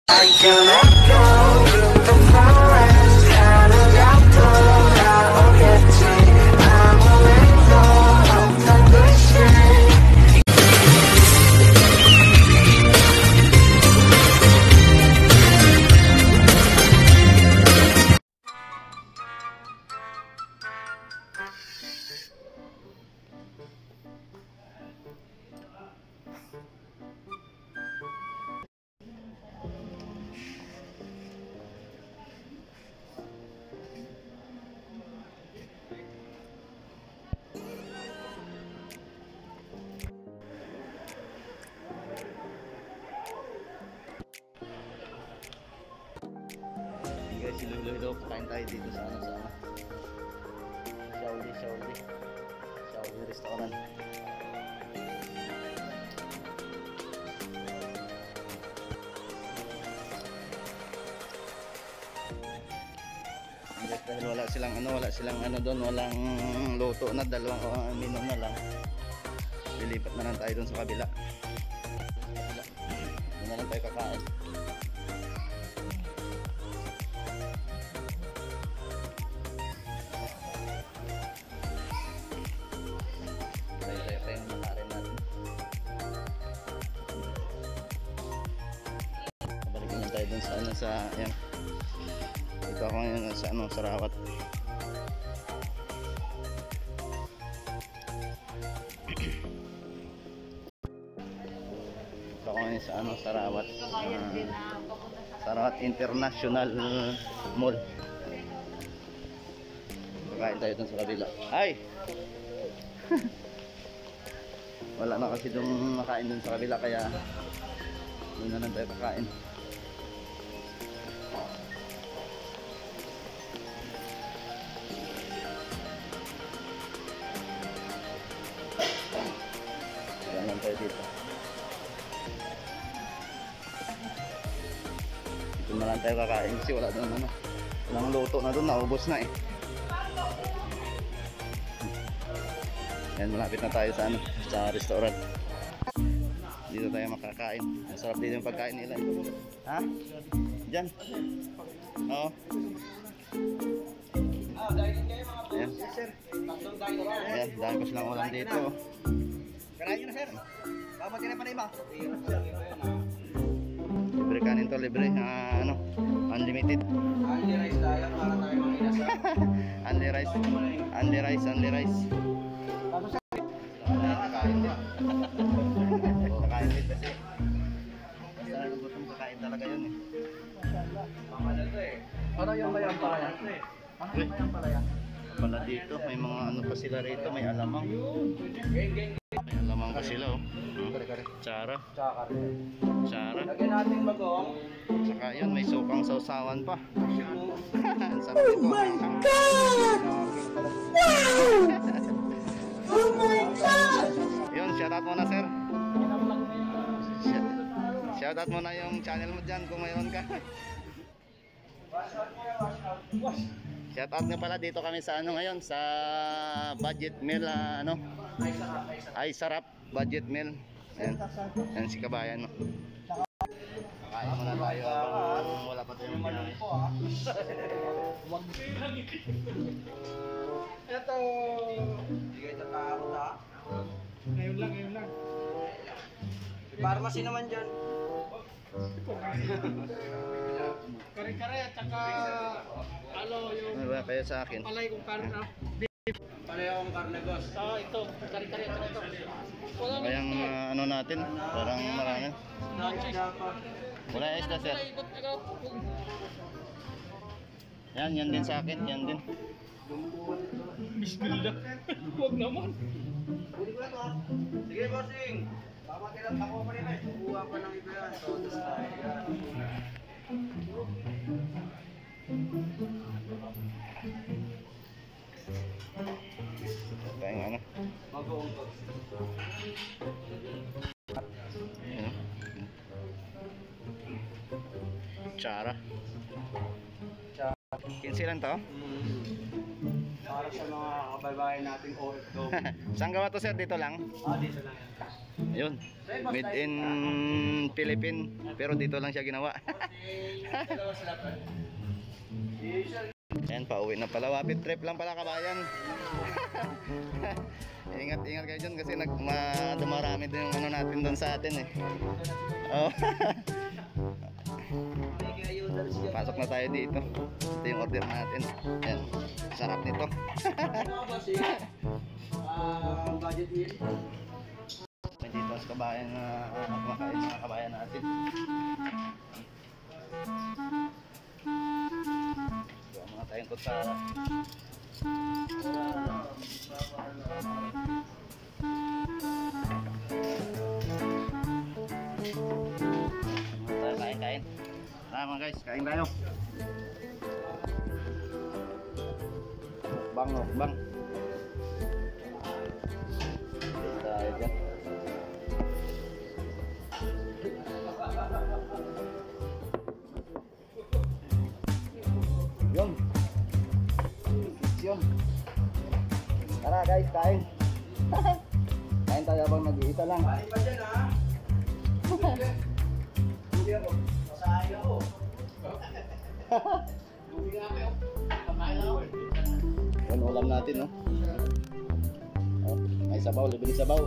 I can let go of the forest, kind of got pulled out of getting. I'm a let go of the bullshit. Guys, hello, kain tayo dito sa Shaoli restaurant. Guys, dahil wala silang doon, walang luto na, dalawang menu na lang. Lilipat na lang tayo doon sa kabila. Doon na lang tayo kakain. Tayo dun sa ayan. Ito ako ngayon sa Sarawat. Ito ako ngayon sa Sarawat. Sarawat International Mall. Kakain tayo dun sa kabila. Ay! Wala na kasi dun makain dun sa kabila, kaya doon na lang tayo kakain. Tayo dito. Dito na lang tayo kakain kasi wala doon walang luto na doon, naubos na eh. Yan, malapit na tayo sa restaurant. Dito tayo makakain. Masarap dito yung pagkain nila. Ha? Diyan? Oo. Ayan. Ayan, dahil ko silang ulam dito. Karayan nyo na, sir. Baka matira pa na iba. Libre kanin to, libre. Unlimited. Only rice tayo para tayo manginasa. Only rice. Only rice, only rice. Kakain din. Kakain din kasi. Basta gutom kakain talaga yun eh. Pamadal to eh. Ano yung bayang palaya? Ano yung bayang palaya? Pala dito, may mga pa sila rito, may alamang. May alamang pa sila oh. Tsara. Tsara. Lagyan natin bagong. Saka yun, may sukang sausawan pa. Oh my God! Oh my God! Yun, shoutout mo na sir. Shoutout mo na yung channel mo dyan kung mayroon ka. Shoutout nga pala, dito kami sa ngayon, sa budget meal, ay sarap budget meal. Ayan, ayan si Kabayan. Kakain muna tayo habang wala pa tayong kinain. Ito. Hindi kayo tatakot ha? Ngayon lang. Pharmacy naman dyan. Kare-kare at saka yung Wala kaya sa akin. palay kong karne. Palay akong karne, boss. Ito. Kare-kare at saka ito. Kayang natin, parang marami. Wala isda sir. Yan din sa akin, yan din. Bismillah. Huwag naman. Sige, bossing. Papatilang ako pa rin eh. Kuha pa ng iba yan. Todos tayo yan. Kaya Mag-uong to. Tsara. 15 lang to? Para sa mga kababayan nating OFW. Saan gawa to sir? Dito lang? Dito lang yan. Ayun, made in Philippines, pero dito lang siya ginawa. Ayan, pauwi na pala. Wapit trip lang pala, kabayan. Ingat-ingat kayo dyan kasi dumarami din yung ano natin doon sa atin eh. Oh. Pasok na tayo dito. Ito yung order natin. Ayan, sarap nito. Budget meal. May dito sa kabayan na kumakain sa kabayan natin. Gawa mga tayong kutsara. Tayo kain-kain. Tara mga guys, kain tayo. Mukbang, mukbang. Kain tayo dyan. Yun. Yun. Tara guys, kain. Kain tayo habang nag-iisa lang. Kain pa dyan ha? Lugi ako. Masahin ako. Lugi nga kayo. Kamain ako. Yun, ulam natin, no? Oh, may sabaw, libre sabaw.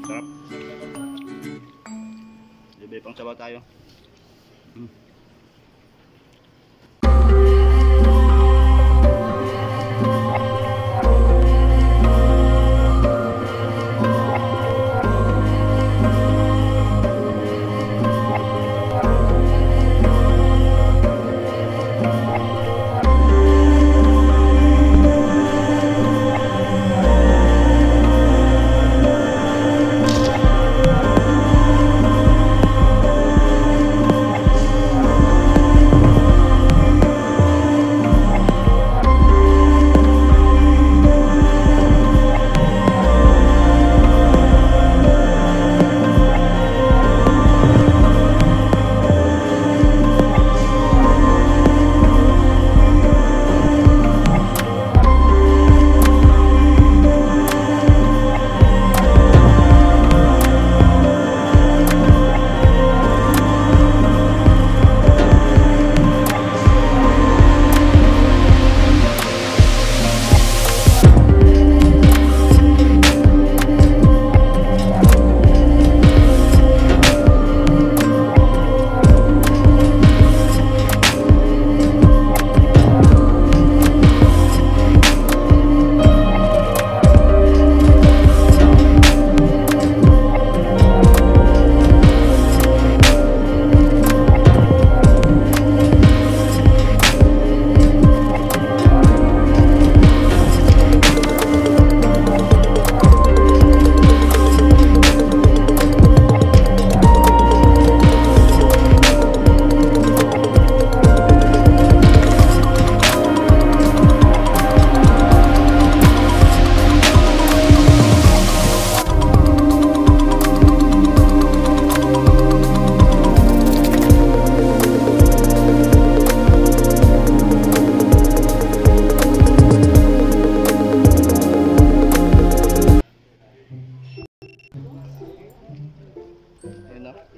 Sarap. Libre pang sabaw tayo.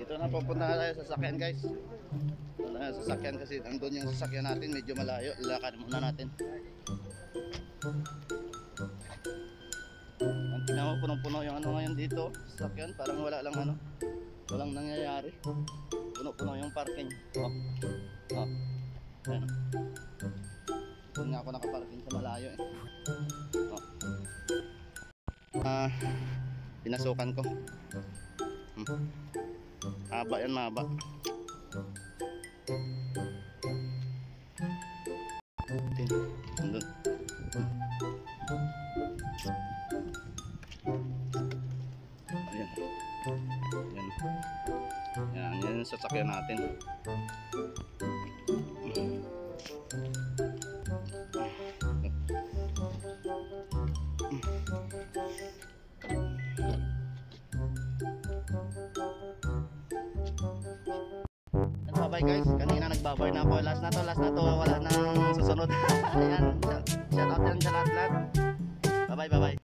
Ito na pupunta na tayo sa sasakyan guys. Punta na sa sasakyan kasi andun yung sasakyan natin, medyo malayo. Lakad muna natin. Ang tingnan mo, punong-puno yung ano ngayon dito. Sasakyan, parang wala lang ano. Walang nangyayari. Puno-puno yung parking. Oh. Oh. Ayan. Doon nga ako nakaparking sa malayo eh. Oh. Pinasukan ko. Haba yan, mahaba. Andun. Ayan. Ayan. Yan, yan yung sasakyan natin. Bye guys, kanina nagbaboy na ako. Last na to, wala nang susunod. Ayan, shout out yan sa lahat. Bye bye.